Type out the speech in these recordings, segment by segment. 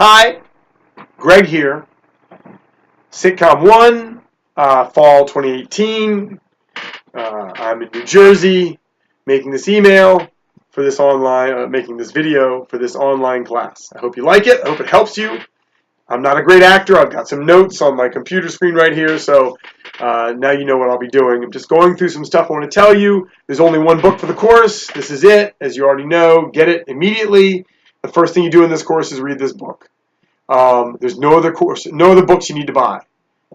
Hi, Greg here. Sitcom 1, fall 2018. I'm in New Jersey, making this email for this online, making this video for this online class. I hope you like it. I hope it helps you. I'm not a great actor. I've got some notes on my computer screen right here, so now you know what I'll be doing. I'm just going through some stuff I want to tell you. There's only one book for the course. This is it. As you already know, get it immediately. The first thing you do in this course is read this book. There's no other books you need to buy.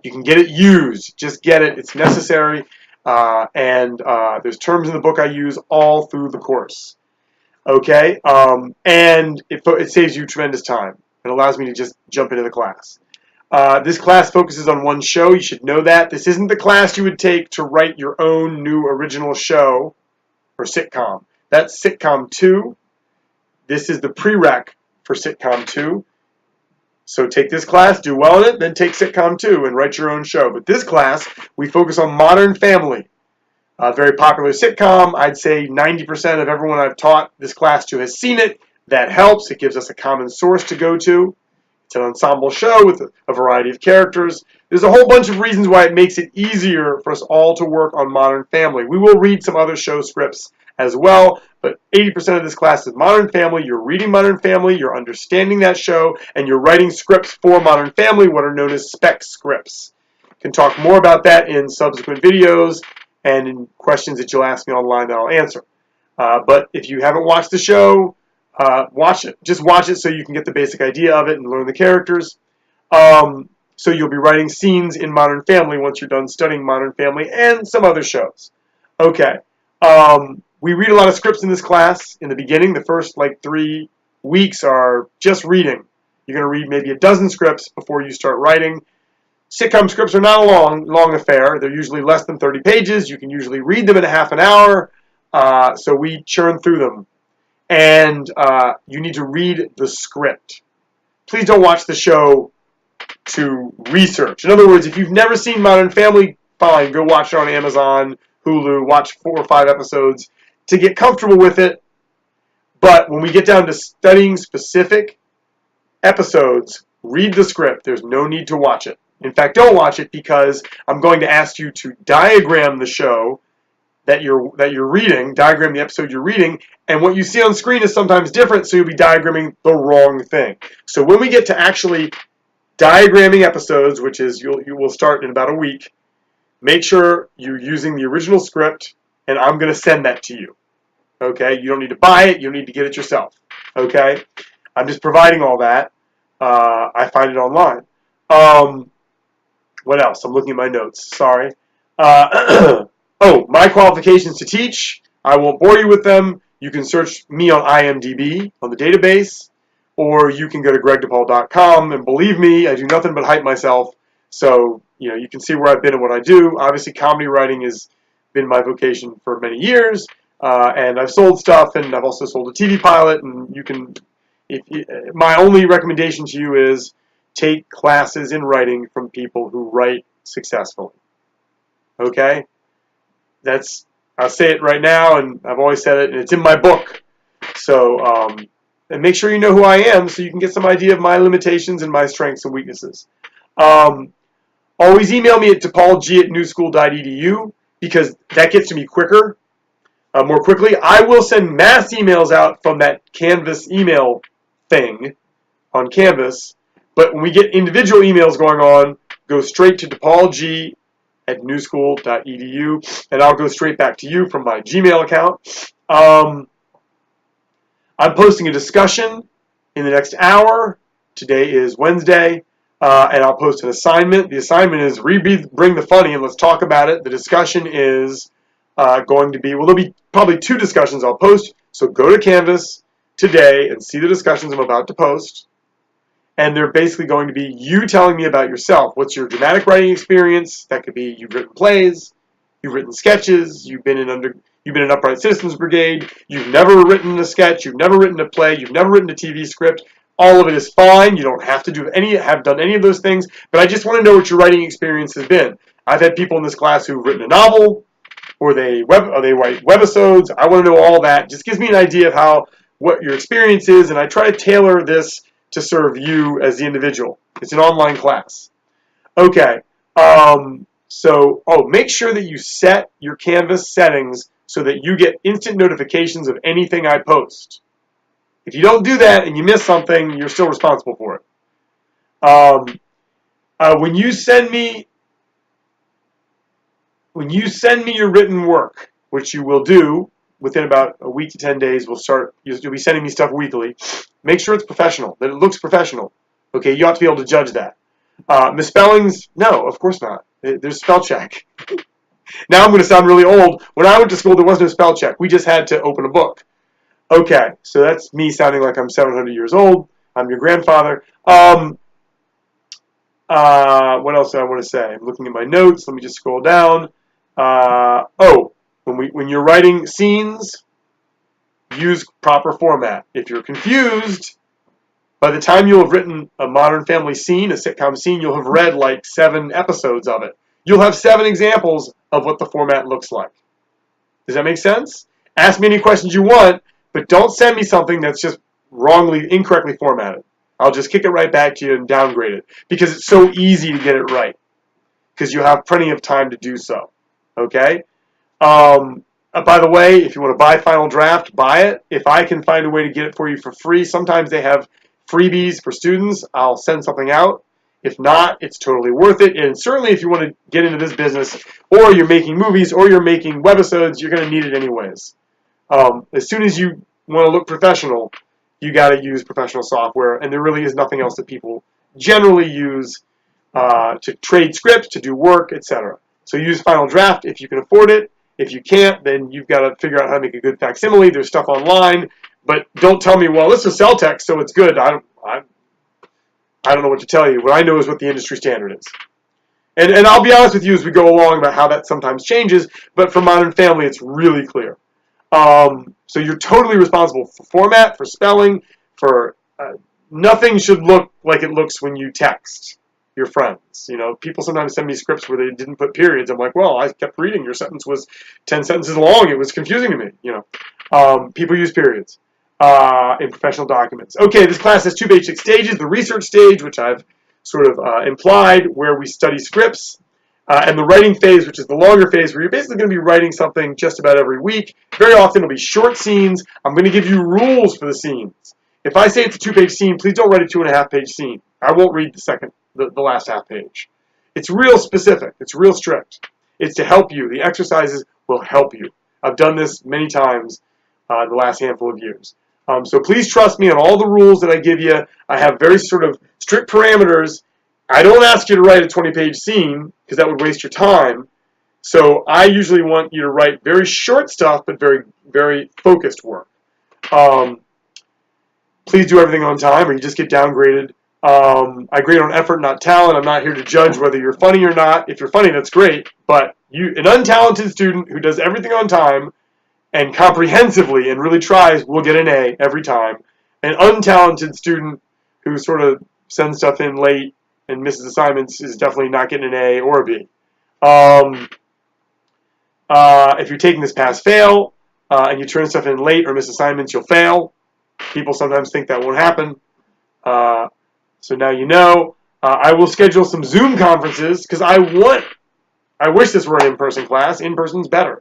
You can get it used. Just get it. It's necessary. And there's terms in the book I use all through the course. Okay? And it saves you tremendous time. It allows me to just jump into the class. This class focuses on one show. You should know that. This isn't the class you would take to write your own new original show or sitcom. That's Sitcom 2. This is the prereq for Sitcom 2. So take this class, do well in it, then take Sitcom 2 and write your own show. But this class, we focus on Modern Family. A very popular sitcom. I'd say 90% of everyone I've taught this class to has seen it. That helps. It gives us a common source to go to. It's an ensemble show with a variety of characters. There's a whole bunch of reasons why it makes it easier for us all to work on Modern Family. We will read some other show scripts as well, but 80% of this class is Modern Family. You're reading Modern Family, you're understanding that show, and you're writing scripts for Modern Family, what are known as spec scripts. Can talk more about that in subsequent videos and in questions that you'll ask me online that I'll answer. But if you haven't watched the show, watch it. Just watch it so you can get the basic idea of it and learn the characters. So you'll be writing scenes in Modern Family once you're done studying Modern Family and some other shows. Okay. We read a lot of scripts in this class. In the beginning, the first 3 weeks are just reading. You're going to read maybe a dozen scripts before you start writing. Sitcom scripts are not a long affair. They're usually less than 30 pages. You can usually read them in a half an hour. So we churn through them. And you need to read the script. Please don't watch the show to research. In other words, if you've never seen Modern Family, fine, go watch it on Amazon, Hulu, watch 4 or 5 episodes to get comfortable with it. But when we get down to studying specific episodes, read the script. There's no need to watch it. In fact, don't watch it because I'm going to ask you to diagram the show that you're reading, diagram the episode you're reading, and what you see on screen is sometimes different, so you'll be diagramming the wrong thing. So when we get to actually diagramming episodes, which is you will start in about a week, make sure you're using the original script, and I'm going to send that to you. Okay? You don't need to buy it. You need to get it yourself. Okay? I'm just providing all that. I find it online. What else? I'm looking at my notes. Sorry. Oh, my qualifications to teach. I won't bore you with them. You can search me on IMDb, on the database, or you can go to gregdepaul.com, and believe me, I do nothing but hype myself. So, you can see where I've been and what I do. Obviously, comedy writing has been my vocation for many years, and I've sold stuff, and I've also sold a TV pilot, and my only recommendation to you is take classes in writing from people who write successfully. Okay? I'll say it right now, and I've always said it, and it's in my book. So, and make sure you know who I am so you can get some idea of my limitations and my strengths and weaknesses. Always email me at depaulg@newschool.edu because that gets to me quicker, more quickly. I will send mass emails out from that Canvas email thing on Canvas, but when we get individual emails going on, go straight to depaulg@newschool.edu, and I'll go straight back to you from my Gmail account. I'm posting a discussion in the next hour. Today is Wednesday, and I'll post an assignment. The assignment is bring the funny, and let's talk about it. The discussion is going to be, there'll be probably 2 discussions I'll post, so go to Canvas today and see the discussions I'm about to post. And they're basically going to be you telling me about yourself. What's your dramatic writing experience? That could be you've written plays, you've written sketches, you've been in Upright Citizens Brigade, you've never written a sketch, you've never written a play, you've never written a TV script. All of it is fine. You don't have to have done any of those things, but I just want to know what your writing experience has been. I've had people in this class who've written a novel, or they write webisodes. I want to know all that. It just gives me an idea of what your experience is, and I try to tailor this to serve you as the individual. It's an online class. Okay. Make sure that you set your Canvas settings so that you get instant notifications of anything I post. If you don't do that and you miss something, you're still responsible for it. When you send me your written work, which you will do within about a week to 10 days, you'll be sending me stuff weekly. Make sure it's professional, that it looks professional. Okay, you ought to be able to judge that. Misspellings? No, of course not. There's spell check. Now I'm going to sound really old. When I went to school, there was no spell check. We just had to open a book. Okay, so that's me sounding like I'm 700 years old. I'm your grandfather. What else do I want to say? I'm looking at my notes. Let me just scroll down. When you're writing scenes, use proper format. If you're confused, by the time you'll have written a Modern Family scene, a sitcom scene, you'll have read like 7 episodes of it. You'll have 7 examples of what the format looks like. Does that make sense? Ask me any questions you want, but don't send me something that's just incorrectly formatted. I'll just kick it right back to you and downgrade it because it's so easy to get it right because you have plenty of time to do so. Okay? By the way, if you want to buy Final Draft, buy it. If I can find a way to get it for you for free, sometimes they have freebies for students. I'll send something out. If not, it's totally worth it. And certainly if you want to get into this business, or you're making movies, or you're making webisodes, you're going to need it anyways. As soon as you want to look professional, you got to use professional software, and there really is nothing else that people generally use to trade scripts, to do work, etc. So use Final Draft if you can afford it. If you can't, then you've got to figure out how to make a good facsimile. There's stuff online, but don't tell me, well, this is cell text, so it's good. I don't know what to tell you. What I know is what the industry standard is. And I'll be honest with you as we go along about how that sometimes changes, but for Modern Family, it's really clear. So you're totally responsible for format, for spelling, for nothing should look like it looks when you text your friends. You know, people sometimes send me scripts where they didn't put periods. I'm like, well, I kept reading. Your sentence was 10 sentences long. It was confusing to me. You know, people use periods in professional documents. Okay, this class has 2 basic stages: the research stage, which I've sort of implied, where we study scripts. And the writing phase, which is the longer phase, where you're basically going to be writing something just about every week. Very often it'll be short scenes. I'm going to give you rules for the scenes. If I say it's a 2-page scene, please don't write a 2.5-page scene. I won't read the last half page. It's real specific. It's real strict. It's to help you. The exercises will help you. I've done this many times the last handful of years. So please trust me on all the rules that I give you. I have very sort of strict parameters. I don't ask you to write a 20-page scene because that would waste your time. So I usually want you to write very short stuff, but very, very focused work. Please do everything on time or you just get downgraded. I grade on effort, not talent. I'm not here to judge whether you're funny or not. If you're funny, that's great. But an untalented student who does everything on time and comprehensively and really tries will get an A every time. An untalented student who sort of sends stuff in late and misses assignments is definitely not getting an A or a B. If you're taking this pass-fail and you turn stuff in late or miss assignments, you'll fail. People sometimes think that won't happen. So now you know. I will schedule some Zoom conferences because I wish this were an in-person class. In-person's better.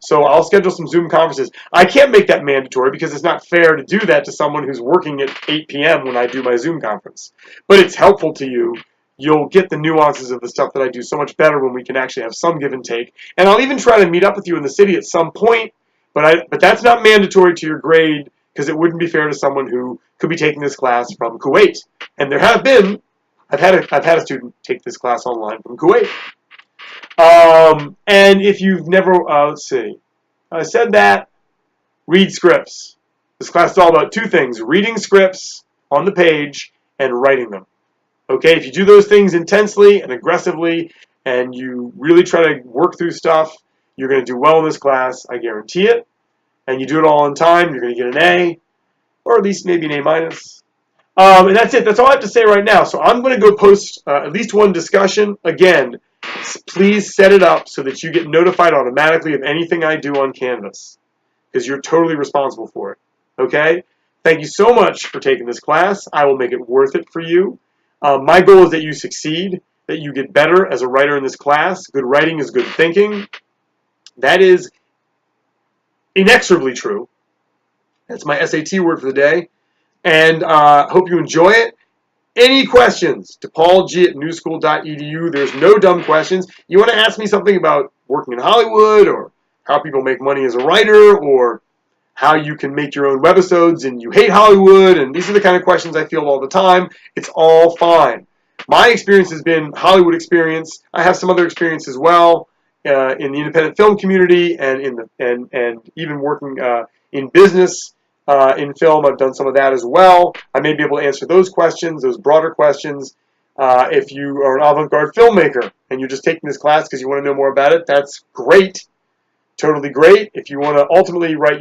So I'll schedule some Zoom conferences. I can't make that mandatory because it's not fair to do that to someone who's working at 8 p.m. when I do my Zoom conference. But it's helpful to you. You'll get the nuances of the stuff that I do so much better when we can actually have some give and take. And I'll even try to meet up with you in the city at some point, but that's not mandatory to your grade because it wouldn't be fair to someone who could be taking this class from Kuwait. And there have been, I've had a student take this class online from Kuwait. And if you've never, let's see, I said that, read scripts. This class is all about 2 things: reading scripts on the page and writing them. Okay, if you do those things intensely and aggressively and you really try to work through stuff, you're going to do well in this class, I guarantee it. And you do it all on time, you're going to get an A, or at least maybe an A-. And that's it. That's all I have to say right now. So I'm going to go post at least one discussion. Again, please set it up so that you get notified automatically of anything I do on Canvas because you're totally responsible for it. Okay? Thank you so much for taking this class. I will make it worth it for you. My goal is that you succeed, that you get better as a writer in this class. Good writing is good thinking. That is inexorably true. That's my SAT word for the day. And hope you enjoy it. Any questions to paulg@newschool.edu. There's no dumb questions. You want to ask me something about working in Hollywood, or how people make money as a writer, or how you can make your own webisodes and you hate Hollywood, and these are the kind of questions I field all the time. It's all fine. My experience has been Hollywood experience. I have some other experience as well in the independent film community, and and even working in business in film. I've done some of that as well. I may be able to answer those questions, those broader questions. If you are an avant-garde filmmaker and you're just taking this class because you want to know more about it, that's great. Totally great. If you want to ultimately create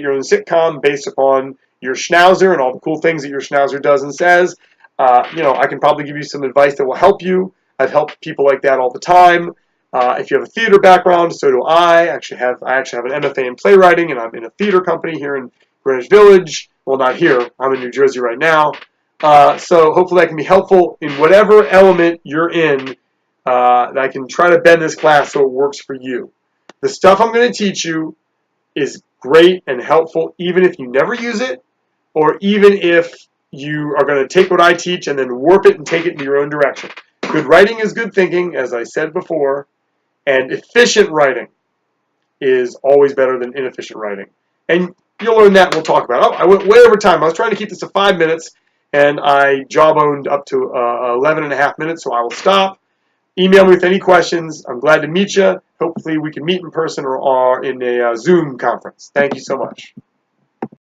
your own sitcom based upon your schnauzer and all the cool things that your schnauzer does and says, I can probably give you some advice that will help you. I've helped people like that all the time. If you have a theater background, so do I. I actually have an MFA in playwriting, and I'm in a theater company here in Greenwich Village. Well, not here. I'm in New Jersey right now. So hopefully I can be helpful in whatever element you're in. That I can try to bend this class so it works for you. The stuff I'm going to teach you is great and helpful even if you never use it, or even if you are going to take what I teach and then warp it and take it in your own direction. Good writing is good thinking, as I said before, and efficient writing is always better than inefficient writing. And you'll learn that, and we'll talk about it. Oh, I went way over time. I was trying to keep this to 5 minutes, and I jawboned up to 11 and a half minutes, so I will stop. Email me with any questions. I'm glad to meet you. Hopefully we can meet in person or in a Zoom conference. Thank you so much.